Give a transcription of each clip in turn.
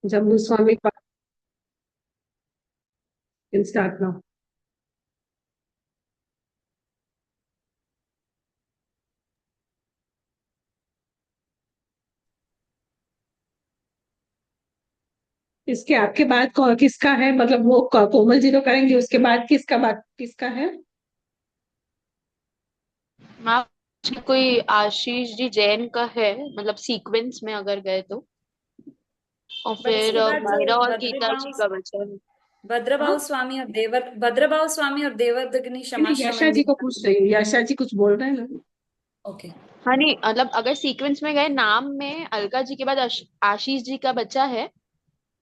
Jammu Swami can start now. इसके आपके बाद किसका है, मतलब वो कोमल जी तो करेंगे, उसके बाद किसका है? मैम कोई आशीष जी जैन का है, मतलब सीक्वेंस में अगर गए तो। और बट फिर इसके बाद जो मायरा और गीता जी का बचा है। हाँ। भद्रभाव स्वामी और देवर्दगनी नहीं, यशा शमाश्रमण जी जी। को पूछ रही हूँ, यशा जी कुछ बोल रहे हैं ना। ओके। हाँ नहीं, मतलब अगर सीक्वेंस में गए, नाम में अलका जी के बाद आशीष जी का बच्चा है।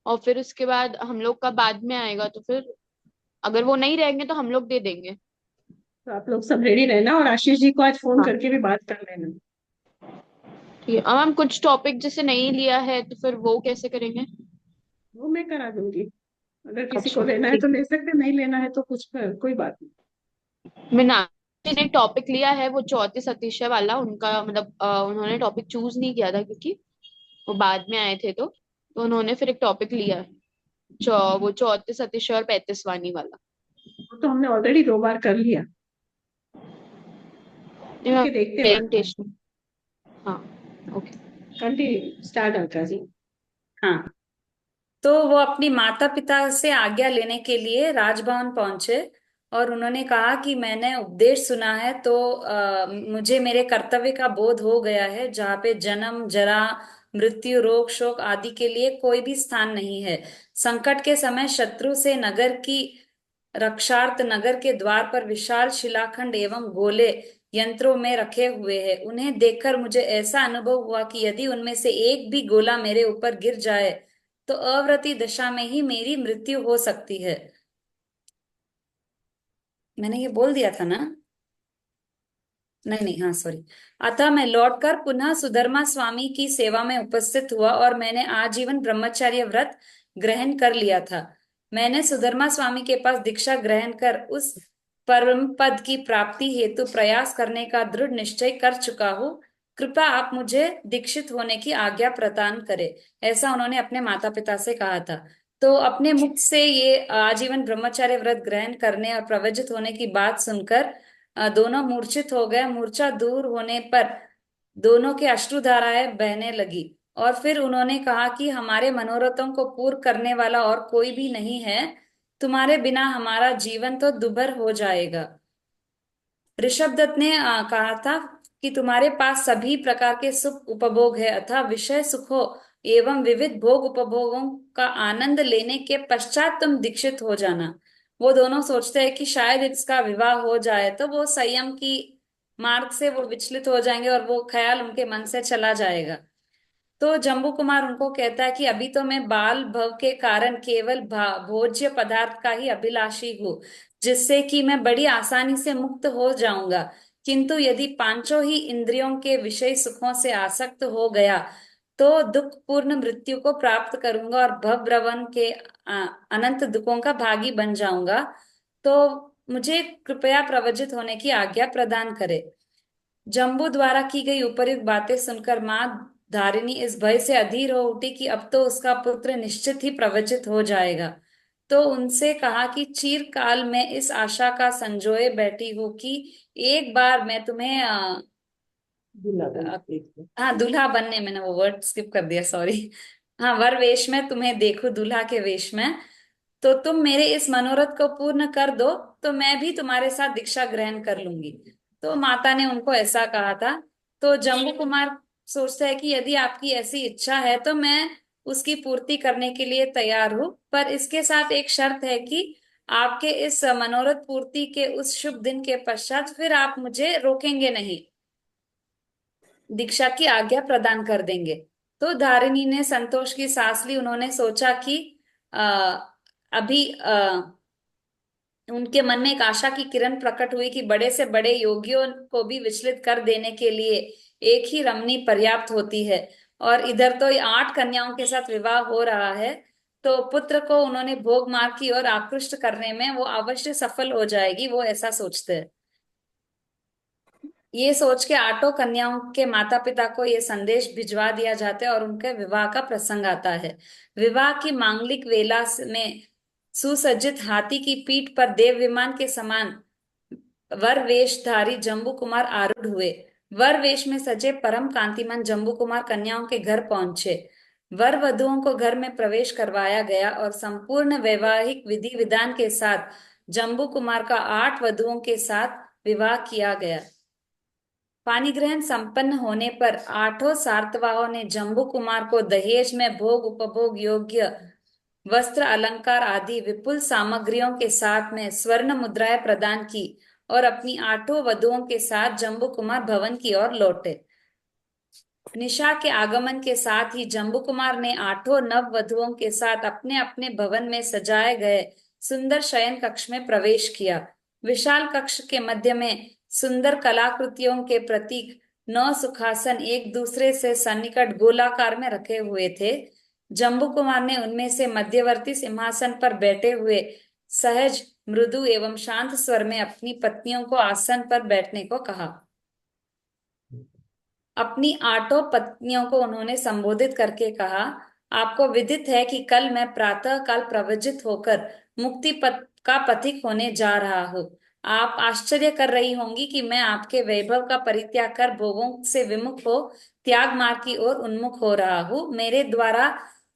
और फिर उसके बाद हम लोग का बाद में आएगा, तो फिर अगर वो नहीं रहेंगे तो हम लोग दे देंगे। तो आप लोग सब रेडी रहना, और आशीष जी को आज फोन हाँ करके भी बात कर लेना। ठीक है। अब हम कुछ टॉपिक जैसे नहीं लिया है तो फिर वो कैसे करेंगे? वो मैं करा दूंगी। अगर किसी को अच्छा लेना है ठीक तो ले सकते, नहीं लेना है तो कुछ कोई बात नहीं। है। मैंने ने टॉपिक लिया है वो 34 वाला, उनका मतलब उन्होंने टॉपिक चूज नहीं किया था क्योंकि वो बाद में आए थे, तो उन्होंने फिर एक टॉपिक लिया। वो 34 और 35 वानी वाला। वो तो हमने ऑलरेडी 2 बार कर लिया। ओके, देखते हैं बाद में। प्रेजेंटेशन। हाँ। Okay. Continue start Alka ji. हाँ, तो वो अपनी माता पिता से आज्ञा लेने के लिए राजभवन पहुंचे और उन्होंने कहा कि मैंने उपदेश सुना है, तो मुझे मेरे कर्तव्य का बोध हो गया है, जहाँ पे जन्म जरा मृत्यु रोग शोक आदि के लिए कोई भी स्थान नहीं है। संकट के समय शत्रु से नगर की रक्षार्थ नगर के द्वार पर विशाल शिलाखंड एवं गोले यंत्रों में रखे हुए हैं। उन्हें देखकर मुझे ऐसा अनुभव हुआ कि यदि उनमें से एक भी गोला मेरे ऊपर गिर जाए तो अव्रती दशा में ही मेरी मृत्यु हो सकती है। मैंने ये बोल दिया था ना? नहीं नहीं, हाँ सॉरी। अतः मैं लौटकर पुनः सुधर्मा स्वामी की सेवा में उपस्थित हुआ और मैंने आजीवन ब्रह्मचर्य व्रत ग्रहण कर लिया था। मैंने सुधर्मा स्वामी के पास दीक्षा ग्रहण कर उस परम पद की प्राप्ति हेतु प्रयास करने का दृढ़ निश्चय कर चुका हूँ। कृपा आप मुझे दीक्षित होने की आज्ञा प्रदान करें। ऐसा उन्होंने अपने माता पिता से कहा था। तो अपने मुख से ये आजीवन ब्रह्मचर्य व्रत ग्रहण करने और प्रवजित होने की बात सुनकर दोनों मूर्छित हो गए। मूर्छा दूर होने पर दोनों की अश्रुधाराएं बहने लगी और फिर उन्होंने कहा कि हमारे मनोरथों को पूर्ण करने वाला और कोई भी नहीं है। तुम्हारे बिना हमारा जीवन तो दुभर हो जाएगा। ऋषभदत्त ने कहा था कि तुम्हारे पास सभी प्रकार के सुख उपभोग है, अतः विषय सुखों एवं विविध भोग उपभोगों का आनंद लेने के पश्चात तुम दीक्षित हो जाना। वो दोनों सोचते हैं कि शायद इसका विवाह हो जाए तो वो संयम की मार्ग से वो विचलित हो जाएंगे और वो ख्याल उनके मन से चला जाएगा। तो जम्बू कुमार उनको कहता है कि अभी तो मैं बाल भव के कारण केवल भोज्य पदार्थ का ही अभिलाषी हूँ, जिससे कि मैं बड़ी आसानी से मुक्त हो जाऊंगा। किंतु यदि पांचों ही इंद्रियों के विषय सुखों से आसक्त हो गया तो दुखपूर्ण मृत्यु को प्राप्त करूंगा और भवभ्रमण के अनंत दुखों का भागी बन जाऊंगा। तो मुझे कृपया प्रवजित होने की आज्ञा प्रदान करे। जम्बू द्वारा की गई उपयुक्त बातें सुनकर मां धारिणी इस भय से अधीर हो उठी कि अब तो उसका पुत्र निश्चित ही प्रवचित हो जाएगा। तो उनसे कहा कि चिरकाल में इस आशा का संजोए बैठी हूँ कि एक बार मैं तुम्हें दूल्हा बन अ, देखते। हाँ दूल्हा बनने, मैंने वो वर्ड स्किप कर दिया, सॉरी। हाँ, वर वेश में तुम्हें देखो, दूल्हा के वेश में। तो तुम मेरे इस मनोरथ को पूर्ण कर दो, तो मैं भी तुम्हारे साथ दीक्षा ग्रहण कर लूंगी। तो माता ने उनको ऐसा कहा था। तो जम्बू कुमार सोचता है कि यदि आपकी ऐसी इच्छा है तो मैं उसकी पूर्ति करने के लिए तैयार हूँ, पर इसके साथ एक शर्त है कि आपके इस मनोरथ पूर्ति के उस शुभ दिन के पश्चात फिर आप मुझे रोकेंगे नहीं, दीक्षा की आज्ञा प्रदान कर देंगे। तो धारिणी ने संतोष की सांस ली। उन्होंने सोचा कि अभी उनके मन में एक आशा की किरण प्रकट हुई कि बड़े से बड़े योगियों को भी विचलित कर देने के लिए एक ही रमणी पर्याप्त होती है। और इधर तो ये 8 कन्याओं के साथ विवाह हो रहा है, तो पुत्र को उन्होंने भोग मार्ग की ओर आकृष्ट करने में वो अवश्य सफल हो जाएगी, वो ऐसा सोचते हैं। ये सोच के आठों कन्याओं के माता पिता को ये संदेश भिजवा दिया जाता है और उनके विवाह का प्रसंग आता है। विवाह की मांगलिक वेला में सुसज्जित हाथी की पीठ पर देव विमान के समान वर वेशधारी जम्बू कुमार आरूढ़ हुए। वर वेश में सजे परम कांतिमान जम्बू कुमार कन्याओं के घर पहुंचे। वर वधुओं को घर में प्रवेश करवाया गया और संपूर्ण वैवाहिक विधि विधान के साथ जम्बू कुमार का 8 वधुओं के साथ विवाह किया गया। पानी ग्रहण संपन्न होने पर आठों सार्तवाहों ने जम्बू कुमार को दहेज में भोग उपभोग योग्य वस्त्र अलंकार आदि विपुल सामग्रियों के साथ में स्वर्ण मुद्राएं प्रदान की और अपनी आठों वधुओं के साथ जम्बू कुमार भवन की ओर लौटे। निशा के आगमन के साथ ही जम्बू कुमार ने आठों नव वधुओं के साथ अपने अपने भवन में सजाए गए सुंदर शयन कक्ष में प्रवेश किया। विशाल कक्ष के मध्य में सुंदर कलाकृतियों के प्रतीक 9 सुखासन एक दूसरे से सन्निकट गोलाकार में रखे हुए थे। जम्बू कुमार ने उनमें से मध्यवर्ती सिंहासन पर बैठे हुए सहज मृदु एवं शांत स्वर में अपनी पत्नियों को आसन पर बैठने को कहा। अपनी आठों पत्नियों को उन्होंने संबोधित करके कहा, आपको विदित है कि कल मैं प्रातः काल प्रवजित होकर मुक्ति पथ का पथिक होने जा रहा हूँ। आप आश्चर्य कर रही होंगी कि मैं आपके वैभव का परित्याग कर भोगों से विमुख हो त्याग मार्ग की ओर उन्मुख हो रहा हूँ। मेरे द्वारा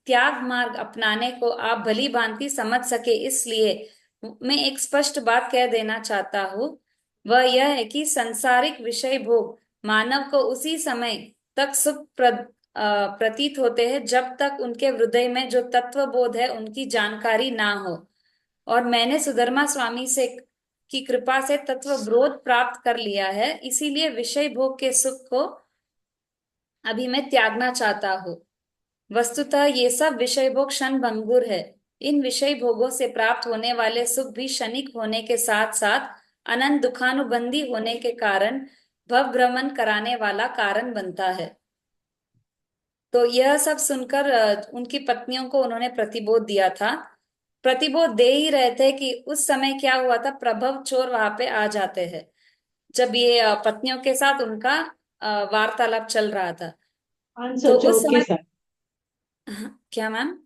त्याग मार्ग अपनाने को आप भली भांति समझ सके, इसलिए मैं एक स्पष्ट बात कह देना चाहता हूँ। वह यह है कि सांसारिक विषय भोग मानव को उसी समय तक प्रतीत होते हैं जब तक उनके हृदय में जो तत्व बोध है उनकी जानकारी ना हो। और मैंने सुधर्मा स्वामी से की कृपा से तत्व बोध प्राप्त कर लिया है, इसीलिए विषय भोग के सुख को अभी मैं त्यागना चाहता हूँ। वस्तुतः ये सब विषय भोग क्षण भंगुर है। इन विषय भोगों से प्राप्त होने वाले सुख भी क्षणिक होने के साथ साथ अनंत दुखानुबंधी होने के कारण भव भ्रमण कराने वाला कारण बनता है। तो यह सब सुनकर उनकी पत्नियों को उन्होंने प्रतिबोध दिया था। प्रतिबोध दे ही रहे थे कि उस समय क्या हुआ था, प्रभव चोर वहां पे आ जाते हैं। जब ये पत्नियों के साथ उनका वार्तालाप चल रहा था 500 तो उस चोर के समय साथ। क्या मैम?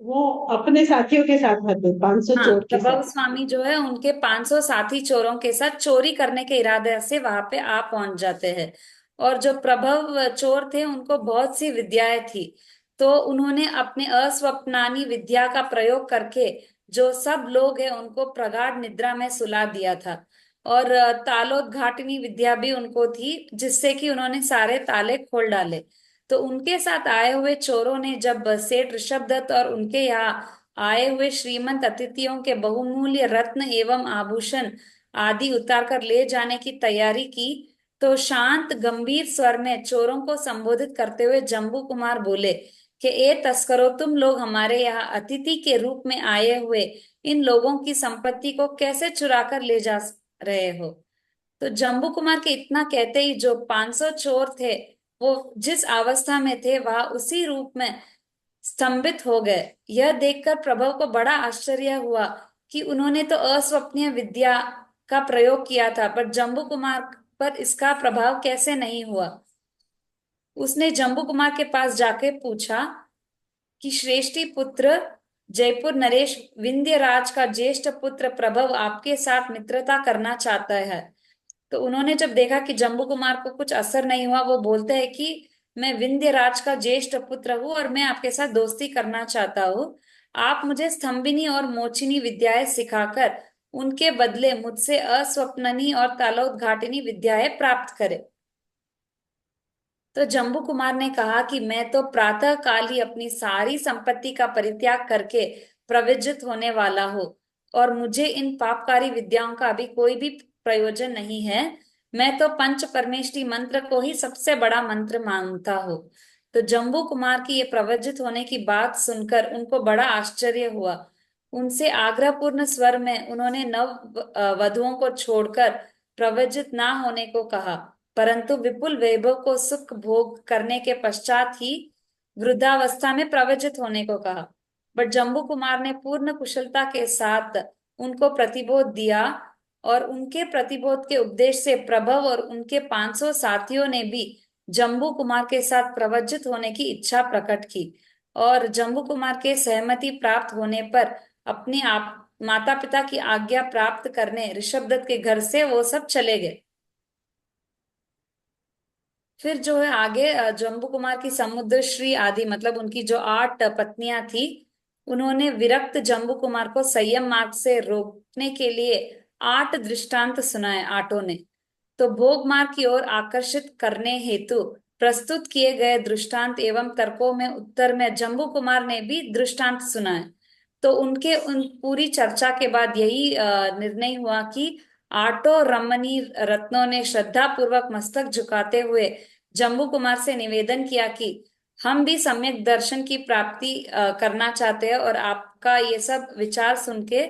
वो अपने साथियों के साथ थे, 500 हाँ, चोर के प्रभव साथ। स्वामी जो है उनके 500 साथी चोरों के साथ चोरी करने के इरादे से वहां पे आ पहुंच जाते हैं। और जो प्रभव चोर थे उनको बहुत सी विद्याएं थी, तो उन्होंने अपने अस्वप्नानी विद्या का प्रयोग करके जो सब लोग हैं उनको प्रगाढ़ निद्रा में सुला दिया था। और तालोद्घाटनी विद्या भी उनको थी, जिससे कि उन्होंने सारे ताले खोल डाले। तो उनके साथ आए हुए चोरों ने जब सेठ ऋषभदत्त और उनके यहाँ आए हुए श्रीमंत अतिथियों के बहुमूल्य रत्न एवं आभूषण आदि उतार कर ले जाने की तैयारी की, तो शांत गंभीर स्वर में चोरों को संबोधित करते हुए जम्बू कुमार बोले कि ए तस्करों, तुम लोग हमारे यहाँ अतिथि के रूप में आए हुए इन लोगों की संपत्ति को कैसे चुरा कर ले जा रहे हो। तो जम्बू कुमार के इतना कहते ही जो 500 चोर थे वो जिस अवस्था में थे वह उसी रूप में स्तंभित हो गए। यह देखकर प्रभव को बड़ा आश्चर्य हुआ कि उन्होंने तो अस्वप्नीय विद्या का प्रयोग किया था, पर जम्बू कुमार पर इसका प्रभाव कैसे नहीं हुआ। उसने जम्बू कुमार के पास जाके पूछा कि श्रेष्ठी पुत्र जयपुर नरेश विंध्यराज का ज्येष्ठ पुत्र प्रभव आपके साथ मित्रता करना चाहता है। तो उन्होंने जब देखा कि जम्बू कुमार को कुछ असर नहीं हुआ, वो बोलते हैं कि मैं विंध्यराज का ज्येष्ठ पुत्र हूँ और मैं आपके साथ दोस्ती करना चाहता हूँ। आप मुझे स्तंभिनी और मोचिनी विद्याएं सिखाकर उनके बदले मुझसे अस्वप्ननी और तालोद्घाटिनी विद्याएं प्राप्त करें। तो जम्बू कुमार ने कहा कि मैं तो प्रातः काल ही अपनी सारी संपत्ति का परित्याग करके प्रवृत्त होने वाला हूँ और मुझे इन पापकारी विद्याओं का अभी कोई भी प्रयोजन नहीं है। मैं तो पंच परमेष्टि मंत्र को ही सबसे बड़ा मंत्र मानता हूँ। तो जम्बू कुमार की ये प्रवृत्त होने की बात सुनकर उनको बड़ा आश्चर्य हुआ। उनसे आग्रहपूर्ण स्वर में उन्होंने नव वधुओं को छोड़कर प्रवृत्त ना होने को कहा, परंतु विपुल वैभव को सुख भोग करने के पश्चात ही वृद्धावस्था में प्रवृत्त होने को कहा। बट जम्बू कुमार ने पूर्ण कुशलता के साथ उनको प्रतिबोध दिया और उनके प्रतिबोध के उपदेश से प्रभव और उनके 500 साथियों ने भी जम्बू कुमार के साथ प्रवज्जित होने की इच्छा प्रकट की। और जम्बू कुमार के सहमति प्राप्त होने पर अपने आप माता पिता की आज्ञा प्राप्त करने ऋषभदत्त के घर से वो सब चले गए। फिर जो है आगे जम्बू कुमार की समुद्रश्री आदि मतलब उनकी जो 8 पत्नियां थी, उन्होंने विरक्त जम्बू कुमार को संयम मार्ग से रोकने के लिए 8 दृष्टांत सुनाए आठों ने। तो भोग मार्ग की ओर आकर्षित करने हेतु प्रस्तुत किए गए दृष्टांत एवं तर्कों में उत्तर में जम्बू कुमार ने भी दृष्टांत सुनाए। तो उनके उन पूरी चर्चा के बाद यही निर्णय हुआ कि आठों रमणीय रत्नों ने श्रद्धा पूर्वक मस्तक झुकाते हुए जम्बू कुमार से निवेदन किया कि हम भी सम्यक दर्शन की प्राप्ति करना चाहते हैं और आपका ये सब विचार सुन के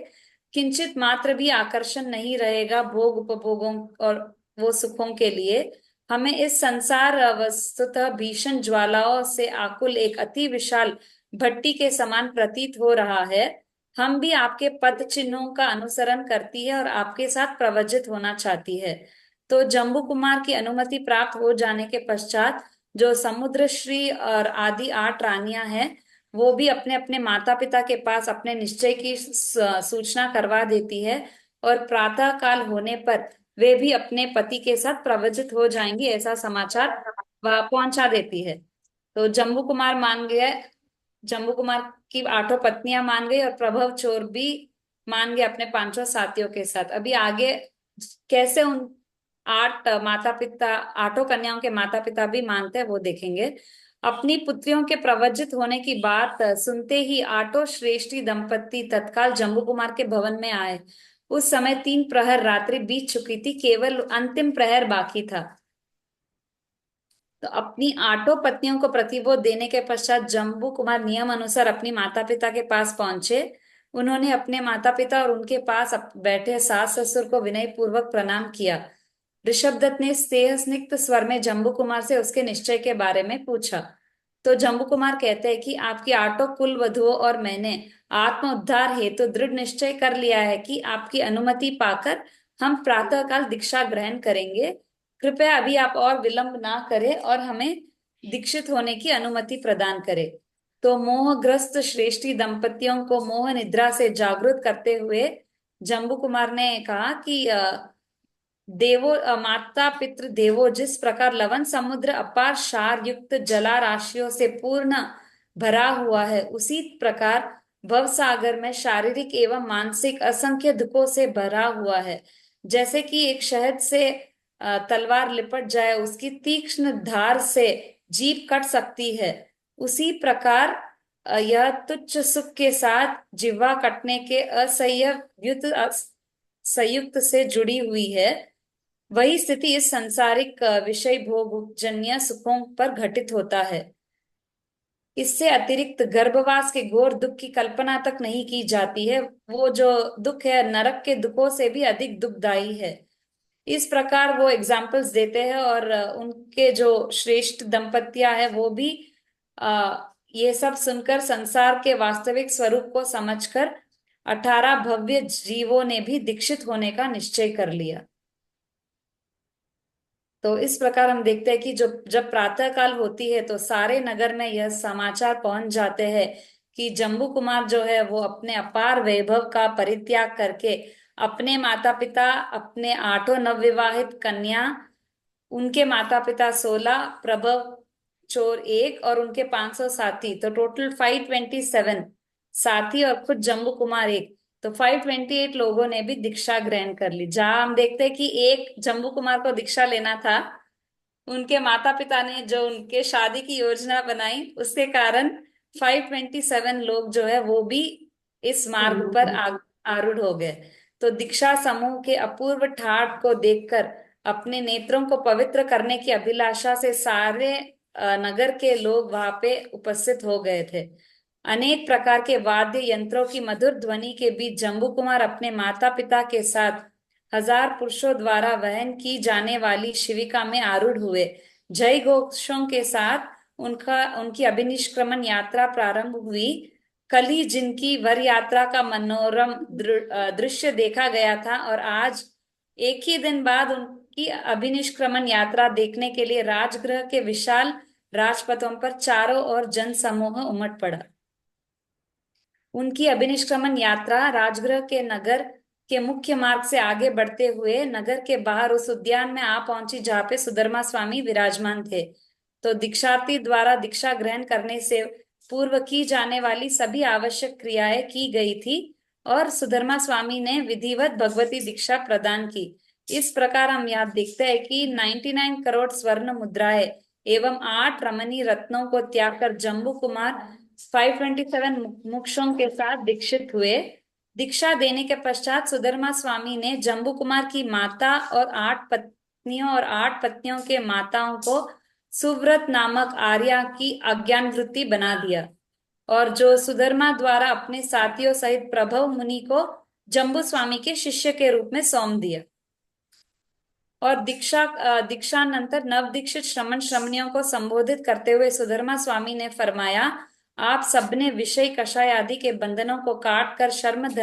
किंचित मात्र भी आकर्षण नहीं रहेगा भोग उपभोगों और वो सुखों के लिए। हमें इस संसार वस्तुतः भीषण ज्वालाओं से आकुल एक अति विशाल भट्टी के समान प्रतीत हो रहा है। हम भी आपके पद चिन्हों का अनुसरण करती है और आपके साथ प्रवजित होना चाहती है। तो जम्बू कुमार की अनुमति प्राप्त हो जाने के पश्चात जो समुद्र श्री और आदि 8 रानियां हैं, वो भी अपने अपने माता पिता के पास अपने निश्चय की सूचना करवा देती है और प्रातः काल होने पर वे भी अपने पति के साथ प्रवजित हो जाएंगी ऐसा समाचार वह पहुंचा देती है। तो जम्बू कुमार मान गए, जम्बू कुमार की 8 पत्नियां मान गई और प्रभव चोर भी मान गए अपने 500 साथियों के साथ। अभी आगे कैसे उन 8 माता पिता 8 कन्याओं के माता पिता भी मानते हैं वो देखेंगे। अपनी पुत्रियों के प्रवजित होने की बात सुनते ही 8 श्रेष्ठी दंपत्ति तत्काल जम्बू कुमार के भवन में आए। उस समय 3 प्रहर रात्रि बीत चुकी थी, केवल अंतिम प्रहर बाकी था। तो अपनी 8 पत्नियों को प्रतिबोध देने के पश्चात जम्बू कुमार नियम अनुसार अपनी माता पिता के पास पहुंचे। उन्होंने अपने माता पिता और उनके पास बैठे सास ससुर को विनय पूर्वक प्रणाम किया। ऋषभदत्त ने स्नेह स्निग्ध स्वर में जम्बू कुमार से उसके निश्चय के बारे में पूछा। तो जम्बू कुमार कहते हैं कि आपकी 8 कुल वधुओं और मैंने आत्म उद्धार हेतु तो दृढ़ निश्चय कर लिया है कि आपकी अनुमति पाकर हम प्रातःकाल दीक्षा ग्रहण करेंगे। कृपया अभी आप और विलंब ना करें और हमें दीक्षित होने की अनुमति प्रदान करें। तो मोहग्रस्त श्रेष्ठी दंपतियों को मोह निद्रा से जागृत करते हुए जम्बू कुमार ने कहा कि देवो माता पितृ देवो, जिस प्रकार लवन समुद्र अपार क्षार युक्त जला राशियों से पूर्ण भरा हुआ है, उसी प्रकार भव सागर में शारीरिक एवं मानसिक असंख्य दुखों से भरा हुआ है। जैसे कि एक शहद से तलवार लिपट जाए, उसकी तीक्ष्ण धार से जीभ कट सकती है, उसी प्रकार यह तुच्छ सुख के साथ जिह्वा कटने के असह्य संयुक्त से जुड़ी हुई है। वही स्थिति इस सांसारिक विषय भोग जन्य सुखों पर घटित होता है। इससे अतिरिक्त गर्भवास के घोर दुख की कल्पना तक नहीं की जाती है। वो जो दुख है नरक के दुखों से भी अधिक दुखदाई है। इस प्रकार वो एग्जाम्पल्स देते हैं और उनके जो श्रेष्ठ दंपतियां हैं वो भी ये सब सुनकर संसार के वास्तविक स्वरूप को समझकर 18 भव्य जीवों ने भी दीक्षित होने का निश्चय कर लिया। तो इस प्रकार हम देखते हैं कि जो जब प्रातः काल होती है तो सारे नगर में यह समाचार पहुंच जाते हैं कि जम्बू कुमार जो है वो अपने अपार वैभव का परित्याग करके अपने माता पिता, अपने 8 नवविवाहित कन्या, उनके माता पिता 16, प्रभव चोर 1 और उनके 500 साथी, तो टोटल 527 साथी और खुद जम्बू कुमार 1, तो 528 लोगों ने भी दीक्षा ग्रहण कर ली। जहां हम देखते हैं कि एक जम्बू कुमार को दीक्षा लेना था, उनके माता पिता ने जो उनके शादी की योजना बनाई उसके कारण 527 लोग जो है वो भी इस मार्ग पर आरूढ़ हो गए। तो दीक्षा समूह के अपूर्व ठाठ को देखकर अपने नेत्रों को पवित्र करने की अभिलाषा से सारे नगर के लोग वहां पे उपस्थित हो गए थे। अनेक प्रकार के वाद्य यंत्रों की मधुर ध्वनि के बीच जम्बू कुमार अपने माता पिता के साथ 1000 पुरुषों द्वारा वहन की जाने वाली शिविका में आरूढ़ हुए। जय घोषों के साथ उनकी अभिनिष्क्रमण यात्रा प्रारंभ हुई। कल ही जिनकी वर यात्रा का मनोरम दृश्य देखा गया था और आज एक ही दिन बाद उनकी अभिनिष्क्रमण यात्रा देखने के लिए राजगृह के विशाल राजपथों पर चारों ओर जन समूह उमड़ पड़ा। उनकी अभिनिष्क्रमण यात्रा राजगृह के नगर के मुख्य मार्ग से आगे बढ़ते हुए नगर के बाहर उस उद्यान में आ पहुंची जहाँ पे सुधर्मा स्वामी विराजमान थे। तो दीक्षार्थी द्वारा दीक्षा ग्रहण करने से पूर्व की जाने वाली सभी आवश्यक क्रियाएं की गई थी और सुधर्मा स्वामी ने विधिवत भगवती दीक्षा प्रदान की। इस प्रकार हम याद देखते हैं कि 99 करोड़ स्वर्ण मुद्राएं एवं 8 रमणीय रत्नों को त्याग कर जम्बू कुमार 527 मुक्षों के साथ दीक्षित हुए। दीक्षा देने के पश्चात सुधर्मा स्वामी ने जम्बू कुमार की माता और 8 पत्नियों और 8 पत्नियों के माताओं को सुव्रत नामक आर्या की अज्ञान वृत्ति बना दिया और जो सुधर्मा द्वारा अपने साथियों सहित प्रभव मुनि को जम्बू स्वामी के शिष्य के रूप में सौंप दिया। और दीक्षानंतर नव दीक्षित श्रमण श्रमणियों को संबोधित करते हुए सुधर्मा स्वामी ने फरमाया, आप सबने विषय कषाय आदि के बंधनों को काट कर श्रमण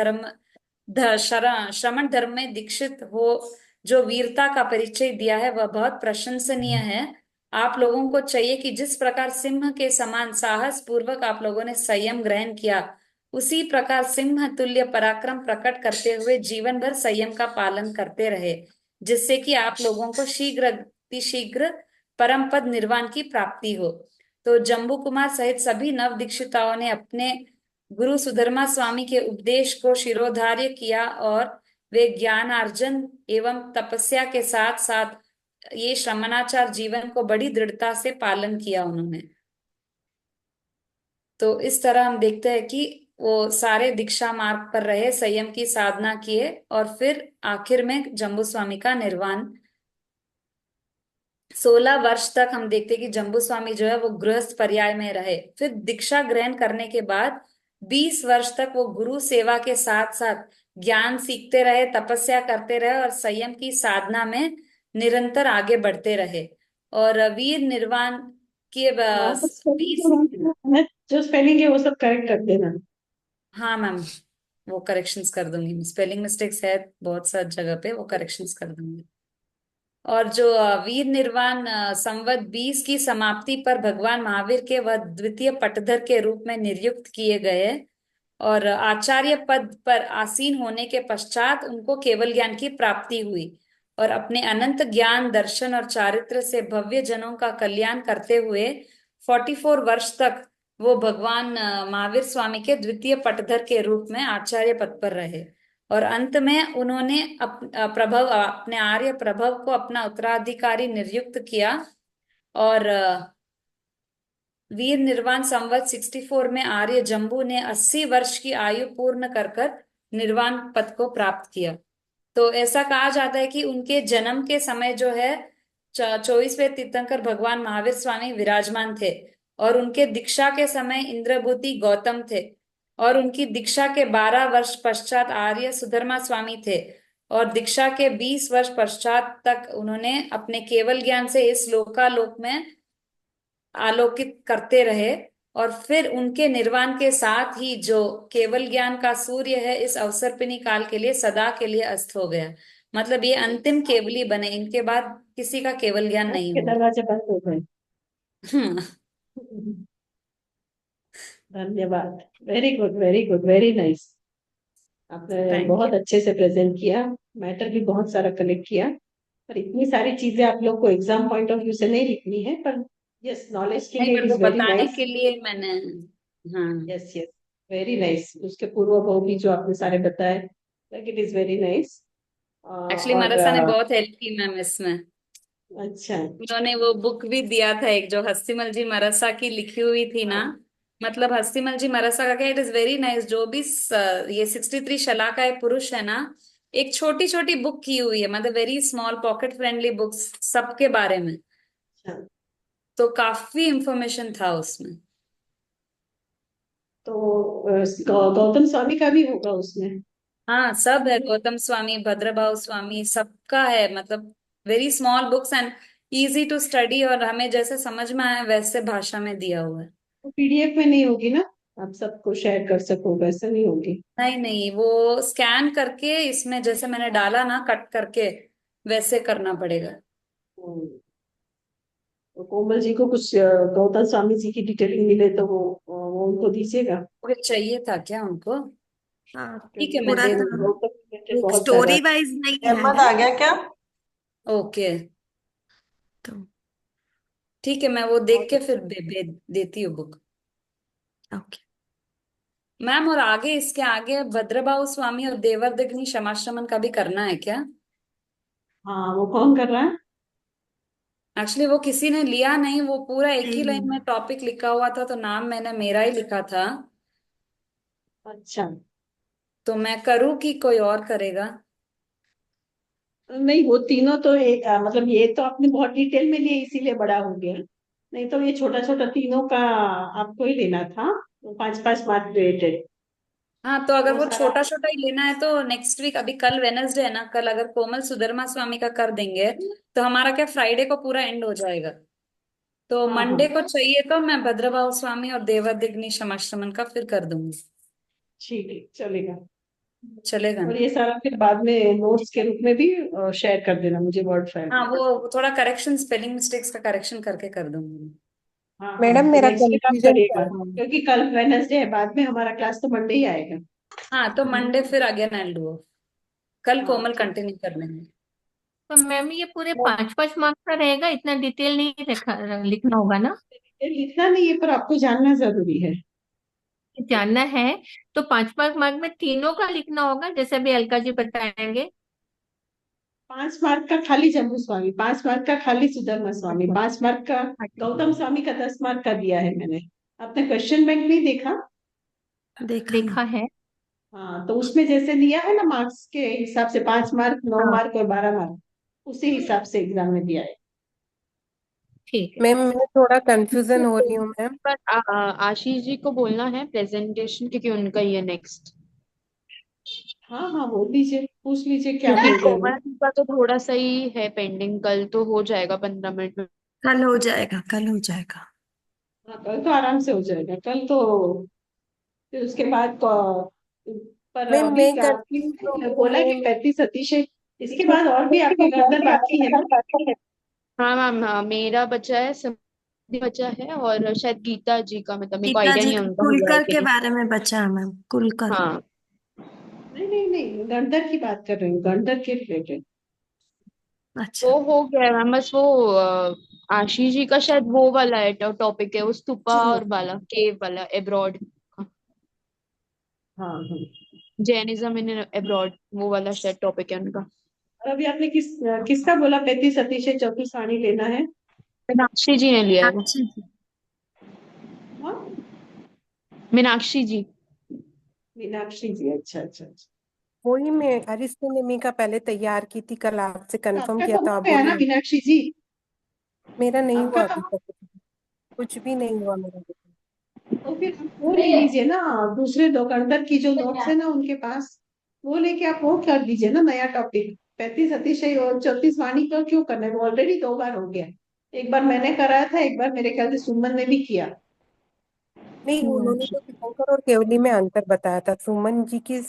धर्म में दीक्षित हो जो वीरता का परिचय दिया है वह बहुत प्रशंसनीय है। आप लोगों को चाहिए कि जिस प्रकार सिंह के समान साहस पूर्वक आप लोगों ने संयम ग्रहण किया उसी प्रकार सिंह तुल्य पराक्रम प्रकट करते हुए जीवन भर संयम का पालन करते रहे, जिससे कि आप लोगों को शीघ्र परम पद निर्वाण की प्राप्ति हो। तो जम्बू कुमार सहित सभी नव दीक्षिताओं ने अपने गुरु सुधर्मा स्वामी के उपदेश को शिरोधार्य किया और वे ज्ञानार्जन एवं तपस्या के साथ साथ ये श्रमणाचार जीवन को बड़ी दृढ़ता से पालन किया उन्होंने। तो इस तरह हम देखते हैं कि वो सारे दीक्षा मार्ग पर रहे, संयम की साधना किए और फिर आखिर में जम्बू स्वामी का निर्वाण। 16 वर्ष तक हम देखते हैं कि जम्बू स्वामी जो है वो गृहस्थ पर्याय में रहे। फिर दीक्षा ग्रहण करने के बाद 20 वर्ष तक वो गुरु सेवा के साथ साथ ज्ञान सीखते रहे, तपस्या करते रहे और संयम की साधना में निरंतर आगे बढ़ते रहे। और वीर निर्वाण के वहां पर 20। जो स्पेलिंग है वो सब करेक्ट कर देना। हाँ मैम, वो करेक्शंस कर दूंगी, स्पेलिंग मिस्टेक्स है बहुत सारी जगह पे, वो करेक्शंस कर दूंगी। और जो वीर निर्वाण संवत 20 की समाप्ति पर भगवान महावीर के वह द्वितीय पटधर के रूप में नियुक्त किए गए और आचार्य पद पर आसीन होने के पश्चात उनको केवल ज्ञान की प्राप्ति हुई और अपने अनंत ज्ञान दर्शन और चारित्र से भव्य जनों का कल्याण करते हुए 44 वर्ष तक वो भगवान महावीर स्वामी के द्वितीय पटधर के रूप में आचार्य पद पर रहे। और अंत में उन्होंने अपने आर्य प्रभव को अपना उत्तराधिकारी नियुक्त किया और वीर निर्वाण संवत 64 में आर्य जम्बू ने 80 वर्ष की आयु पूर्ण कर कर निर्वाण पद को प्राप्त किया। तो ऐसा कहा जाता है कि उनके जन्म के समय जो है 24वें तीर्थंकर भगवान महावीर स्वामी विराजमान थे और उनके दीक्षा के समय इंद्रभूति गौतम थे और उनकी दीक्षा के 12 वर्ष पश्चात आर्य सुधर्मा स्वामी थे और दीक्षा के 20 वर्ष पश्चात तक उन्होंने अपने केवल ज्ञान से इस लोकालोक में आलोकित करते रहे और फिर उनके निर्वाण के साथ ही जो केवल ज्ञान का सूर्य है इस अवसर्पिणी काल के लिए सदा के लिए अस्त हो गया। मतलब ये अंतिम केवली बने, इनके बाद किसी का केवल ज्ञान नहीं के हुआ। दरवाजे बंद हो गए। हम्म। धन्यवाद। Very good, very good, very nice. आपने थैंक यू। बहुत अच्छे से प्रेजेंट किया, मैटर भी बहुत सारा कलेक्ट किया। पर इतनी सारी चीजें आप लोग को एग्जाम पॉइंट ऑफ व्यू से नहीं लिखनी है, पर यस, नॉलेज के नहीं, लिए पर इट वो इज वेरी बताने नाइस। के लिए मैंने। हाँ। Yes yes, very nice. उसके पूर्व भाव भी जो आपने सारे बताए, like it is very nice. Actually और मरसा ने बहुत हेल्प की मैम इसमें। अच्छा। उन्होंने वो बुक भी दिया था एक जो हस्तिमल जी मरसा की लिखी हुई थी ना। हाँ, मतलब हस्तिमल जी मरसा का क्या, इट इज वेरी नाइस। जो भी ये 63 शलाकाए पुरुष है ना, एक छोटी छोटी बुक की हुई है, मतलब very small pocket friendly books सबके बारे में। अच्छा। तो काफी इंफॉर्मेशन था उसमें। तो गौतम स्वामी का भी होगा उसमें? हाँ सब है, गौतम स्वामी, भद्रभाव स्वामी, सबका है। मतलब very small books and easy to study और हमें जैसे समझ में आए वैसे भाषा में दिया हुआ है। वो पीडीएफ में नहीं होगी ना? आप सबको शेयर कर सको, वैसा नहीं होगी। नहीं नहीं, वो स्कैन करके इसमें जैसे मैंने डाला ना कट करके, वैसे करना पड़ेगा। हम्म, तो कोमल जी को कुछ गौतम स्वामी जी की डिटेलिंग मिले तो वो उनको दीजिएगा, ओके, चाहिए था क्या उनको? हाँ, ठीक क्योंकि है, मैं पूरा दे था। दूंगी। गौतम रिलेटेड एक बहुत ज्यादा। स्टोरी वाइज नहीं अहमद है आ गया क्या? ओके, तो। ठीक है, मैं वो देख बहुत के फिर अच्छा। देती हूँ बुक। ओके। मैम, और आगे इसके आगे भद्रभाव स्वामी और देवर्दग्नि शमाश्रमण का भी करना है क्या? हाँ, वो कौन कर रहा है? एक्चुअली वो किसी ने लिया नहीं, वो पूरा एक ही नहीं, लाइन में टॉपिक लिखा हुआ था, तो नाम मैंने मेरा ही लिखा था। अच्छा। तो मैं करूँ कि कोई और करेगा? नहीं, वो तीनों तो एक मतलब ये तो आपने बहुत डिटेल में लिए इसीलिए बड़ा हो गया, नहीं तो ये छोटा छोटा तीनों का आपको ही लेना था, 5-5 मार्क रिलेटेड। हाँ, तो अगर वो वो सारा। छोटा छोटा ही लेना है तो नेक्स्ट वीक, अभी कल वेनसडे है ना, कल अगर कोमल सुधर्मा स्वामी का कर देंगे तो हमारा क्या फ्राइडे को पूरा एंड हो जाएगा। तो हाँ हाँ, मंडे को चाहिए तो मैं भद्रभाव स्वामी और देवादिग्नि शमाश्रमण का फिर कर दूंगी। ठीक है, चलेगा। चलेगा और ना? ये सारा फिर बाद में नोट्स के रूप में भी शेयर कर देना मुझे, वर्ड फाइल। हाँ, वो थोड़ा करेक्शन, स्पेलिंग मिस्टेक्स का करेक्शन करके कर दूंगी। हाँ हाँ, मैडम तो मेरा नेक्स्ट वीक आप कंफ्यूजन करिएगा, कर रहा हूँ। क्योंकि कल वेडनेसडे है, बाद में हमारा क्लास तो मंडे ही आएगा। हाँ, तो मंडे फिर अगेन आई डू। कल हाँ, कोमल ठीक। कंटिन्यू कर लेंगे। तो मैम ये पूरे 5-5 मार्क्स का रहेगा, इतना डिटेल नहीं लिखना होगा ना? ये लिखना नहीं है, पर आपको जानना जरूरी है। जानना है। तो 5-5 मार्क में तीनों का लिखना होगा, जैसे अभी अलका जी बताएंगे। 5 मार्क का खाली जम्बू स्वामी, 5 मार्क का खाली सुधर्मा स्वामी, अच्छा। 5 मार्क का अच्छा। गौतम स्वामी का, 10 मार्क का दिया है मैंने। आपने क्वेश्चन बैंक नहीं देखा? देखा देखा नहीं। है। हाँ, तो उसमें जैसे दिया है ना मार्क्स के हिसाब से, 5 मार्क, नौ हाँ, मार्क और 12 मार्क, उसी हिसाब से एग्जाम में दिया है। ठीक है। मैम मैं थोड़ा कंफ्यूजन हो रही हूँ मैम। पर आशीष जी को बोलना है प्रेजेंटेशन, क्योंकि उनका ही है नेक्स्ट। हाँ हाँ, बोल दीजिए, पूछ लीजिए क्या क्योंकि बोल रहे हैं वो। कोमल जी का तो थोड़ा सा ही है पेंडिंग, कल तो हो जाएगा 15 मिनट में। कल हो जाएगा, कल हो जाएगा। हाँ, कल तो आराम से हो जाएगा, कल तो फिर उसके बाद पर मैम अभी मैं करती हूँ आपने तो बोला कि 35 37 है, इसके बाद और भी आपके गर्दन बाकी है ना? हाँ मैम, हाँ मेरा बचा है, समृद्धि बचा है, और शायद गीता जी का, मतलब मेरे को गीता आइडिया जी नहीं है का उनका हुआ है कुलकर कि के नहीं। बारे में बचा है मैम, कुलकर। हाँ। नहीं नहीं नहीं, गणदर की बात कर रही हूँ, गणदर के रिलेटेड। अच्छा। वो हो गया है मैम, बस वो आशीष जी का शायद वो वाला है टॉपिक है, वो स्तूपा और वाला केव वाला एब्रॉड, हाँ हाँ। जैनिज्म इन एब्रॉड, वो वाला शायद टॉपिक है उनका। और अभी आपने किसका बोला 35 37 चौथी साड़ी लेना है? मीनाक्षी जी ने लिया है वो। अच्छा जी। हाँ, मीनाक्षी जी। मीनाक्षी जी, अच्छा अच्छा अच्छा। वही मैं अरिस्टोनमी का पहले तैयार की थी, कल आपसे तो कंफर्म आपका किया तो था, हो आप गया ना बोले मीनाक्षी जी? मेरा नहीं आपका हुआ तो अभी तक। कुछ भी नहीं हुआ मेरा। तो फिर आप वो ले लीजिए ना, दूसरे दुकानदार की जो नोट्स है ना उनके पास, वो लेके आप वो कर दीजिए ना, नया टॉपिक। 35 37 और 34 वाणी का क्यों करना है, वो ऑलरेडी 2 बार हो गया। एक बार मैंने कराया था, एक बार मेरे ख्याल से सुमन ने भी किया। नहीं, उन्होंने तो तीर्थंकर और केवली में अंतर बताया था। सुमन जी की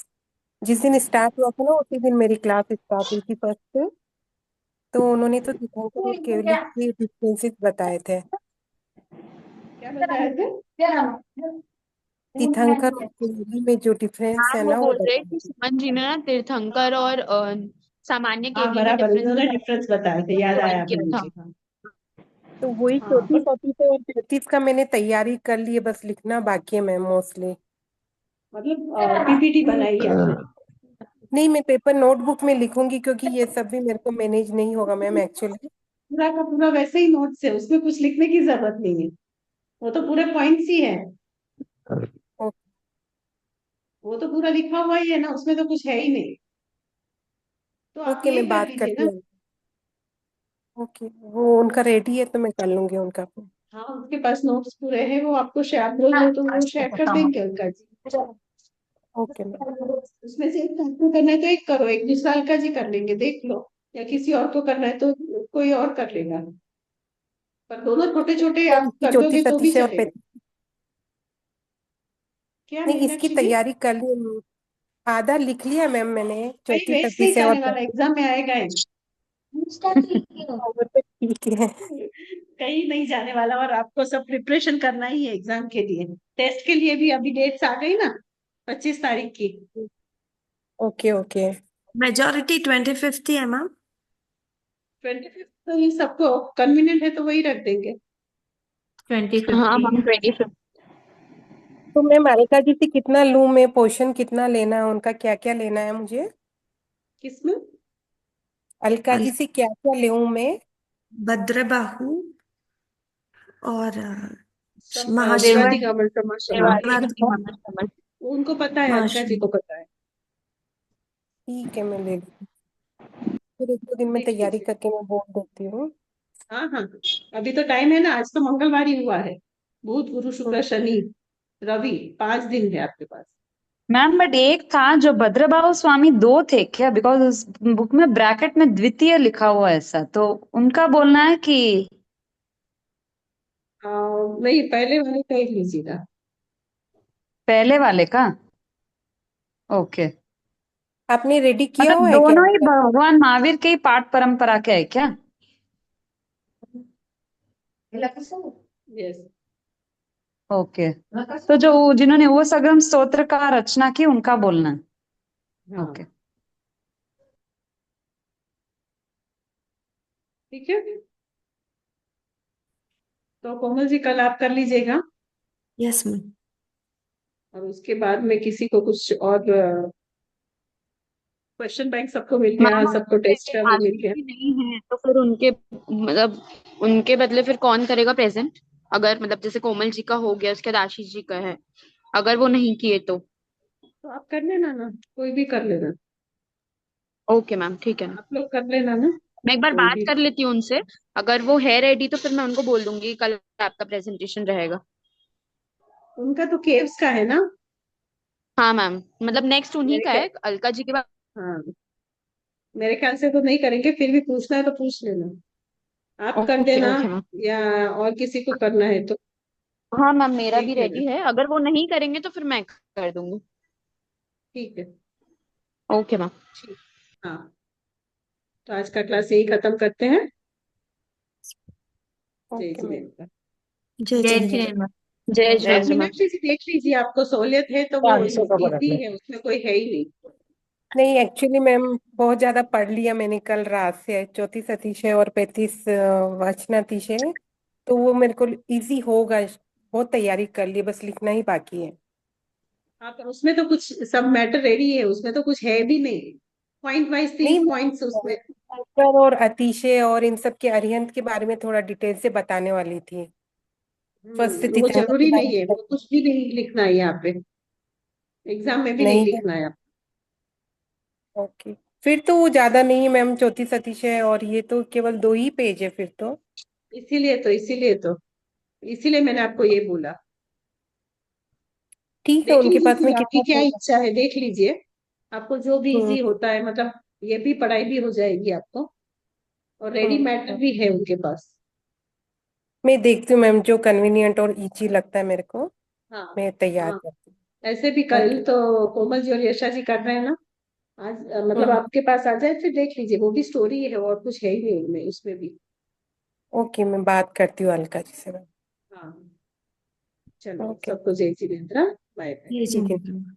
जिस दिन स्टार्ट हुआ था ना, उसी दिन मेरी क्लास स्टार्ट हुई थी फर्स्ट से। तो उन्होंने तो तीर्थंकर और केवली के डिफरेंसेस बताए थे। क्या बताए थे? तीर्थंकर और केवली में जो डिफरेंस हाँ, है वो ना, वो बोल रहे हैं बताए कि थे। सुमन जी ने ना तीर्थंकर और सामान्य हाँ, केवली में बराबर, डिफरेंस उन्होंने बताया, डिफरेंस बताए थे, याद ज्वाइन आया अभी किया था। मुझे। हाँ तो वही हाँ, पर 34 और 33 का मैंने तैयारी कर ली है, बस लिखना बाकी है मैम मोस्टली। मतलब पीपीटी बनाई है आपने? नहीं, मैं पेपर नोटबुक में लिखूंगी, क्योंकि ये सब भी मेरे को मैनेज नहीं होगा मैम एक्चुअली। पूरा का पूरा वैसे ही नोट्स है, उसमें कुछ लिखने की जरूरत नहीं है, वो तो पूरे पॉइंट्स ही है। वो तो पूरा लिखा हुआ ही है ना, उसमें तो कुछ है ही नहीं। तो आप ओके, यही मैं कर बात लीजिए करती ना। हूँ। ओके, वो उनका रेडी है तो मैं कर लूंगी उनका। हाँ, उसके पास नोट्स पूरे हैं, वो आपको शेयर बोल दो तो वो शेयर कर देंगे उनका जी। Okay ma'am. उसमें से एक आपको करना है तो एक करो, एक दूसरा अलका जी कर लेंगे, देख लो। या किसी और को करना है तो कोई और कर लेगा, पर दोनों छोटे छोटे आप कौन सी कर चौथी दोगे तो भी सतीश है और चलेगा। क्या नहीं, इसकी मीनाक्षी जी? तैयारी कर ली, आधा लिख लिया मैम मैंने, भाई चौथी वैसे तृतीय ही से और जाने वाला एग्जाम में आएगा ही। वो तो ठीक है। कहीं नहीं जाने वाला, और आपको सब प्रिपरेशन करना ही है एग्जाम के लिए। टेस्ट के लिए भी अभी डेट्स आ गई ना, 25 तारीख की। Okay okay. मेजोरिटी 25th ही है मैम। 25 तो ये सबको कन्वीनियंट है तो वही रख देंगे। 25th हाँ की। मैम 25। तो मैम अलका जी से कितना लूँ मैं, पोर्शन कितना लेना है उनका, क्या क्या लेना है मुझे? किसमें? अलका अल जी से क्या क्या लूँ मैं? भद्रबाहु और देवादी महाश्रवण। गवर्नमेंट समाज। देवाली महाभारत। महात्मा। उनको पता है, अलका जी को महाश्रवण। पता है। ठीक है, मैं ले लूँ, फिर एक दो दिन में देख तैयारी लीजिए। करके मैं बोल देती हूँ। हाँ हाँ, अभी तो टाइम है ना, आज तो मंगलवार ही हुआ है। बुध गुरु शुक्र शनि रवि, 5 दिन है आपके पास। मैम बट एक था जो भद्रबाहु स्वामी, दो थे क्या? बिकॉज उस बुक में ब्रैकेट में द्वितीय लिखा हुआ है, ऐसा तो उनका बोलना है कि नहीं, पहले वाले का ही लीजिएगा। पहले वाले का। ओके। आपने रेडी किया मतलब हुआ है क्या दोनों ही अलका जी? भगवान महावीर के ही पाठ परंपरा के है क्या? यस। ओके। तो जो जिन्होंने वो सगम स्तोत्र का रचना की, उनका बोलना है। हाँ, ओके। ठीक है। तो कोमल जी कल आप कर लीजिएगा, यस मैम। और उसके बाद में किसी को कुछ और क्वेश्चन बैंक सबको मिल गया, मैम सबको टेस्ट का वो मिल आदित्य गया। भी नहीं है तो फिर उनके मतलब उनके बदले फिर कौन करेगा प्रेजेंट? अगर मतलब जैसे कोमल जी का हो गया, उसके बाद आशीष जी का है, अगर वो नहीं किए तो। तो आप कर लेना ना, कोई भी कर लेना। ओके मैम, ठीक है ना। आप लोग कर लेना ना, मैं एक बार कोई बात भी। कर लेती हूँ उनसे। अगर वो है रेडी तो फिर मैं उनको बोल दूंगी कल आपका प्रेजेंटेशन रहेगा। उनका तो केव्स का है ना। हाँ मैम, मतलब नेक्स्ट उन्हीं मेरे का ख्याल है, अलका जी के बाद। हाँ, मेरे ख्याल से तो नहीं करेंगे, फिर भी पूछना है तो पूछ लेना। आप कर ओके देना, ओके मैम। या और किसी को करना है तो हाँ मैम, मेरा भी देख लेना। रेडी है, अगर वो नहीं करेंगे तो फिर मैं कर दूंगी। ठीक है। Okay ma'am. ठीक। हाँ, तो आज का क्लास यही खत्म करते हैं। जय ओके मैम। जिनेन्द्र। जय जय जिनेन्द्र। श्री राम। जय आप जिनेन्द्र मैम। मीनाक्षी जी देख लीजिए, आपको सहूलियत है तो वो इजी है, उसमें कोई है ही नहीं। नहीं, एक्चुअली मैम बहुत ज्यादा पढ़ लिया मैंने कल रात से, 34 अतिशय और 35 वाचनातिशय, तो वो मेरे को इजी होगा। बहुत तैयारी कर ली, बस लिखना ही बाकी है। हाँ, पर उसमें तो कुछ सब मैटर रेडी है, उसमें तो कुछ है भी नहीं। पॉइंट वाइज 30 नहीं पॉइंट्स मैम, उसमें। अंकर और अतिशय और इन सब के अरिहंत के बारे में थोड़ा डिटेल से बताने वाली थी। फर्स्ट वो तीर्थंकर के जरूरी बारे नहीं है, में वो कुछ भी नहीं लिखना है यहाँ पे, एग्जाम में भी नहीं नहीं। लिखना है। ओके, फिर तो वो ज्यादा नहीं है मैम, 34 अतिशय और ये तो केवल 2 ही पेज है फिर तो। इसीलिए मैंने आपको ये बोला। ठीक है, देख उनके लीजिए पास फिर में आपकी कितना क्या होगा? इच्छा है, देख लीजिए। आपको जो भी हम्म इजी होता है, मतलब ये भी पढ़ाई भी हो जाएगी आपको, और रेडी मैटर हम्म। भी है उनके पास। मैं देखती हूँ मैम, जो कन्वीनियंट और इजी लगता है मेरे को हाँ मैं तैयार हाँ। करती ऐसे भी हूँ। कल ओके। तो कोमल जी और यशा जी कर रहे हैं ना। आज मतलब हम्म। आपके पास आ जाए फिर देख लीजिए, वो भी स्टोरी है और कुछ है ही नहीं उनमें, उसमें भी। ओके, मैं बात करती हूँ अलका जी से मैम। हाँ, चलो ओके। सबको जय जिनेन्द्र। Bye bye. जय ठीक है। जिनेन्द्र।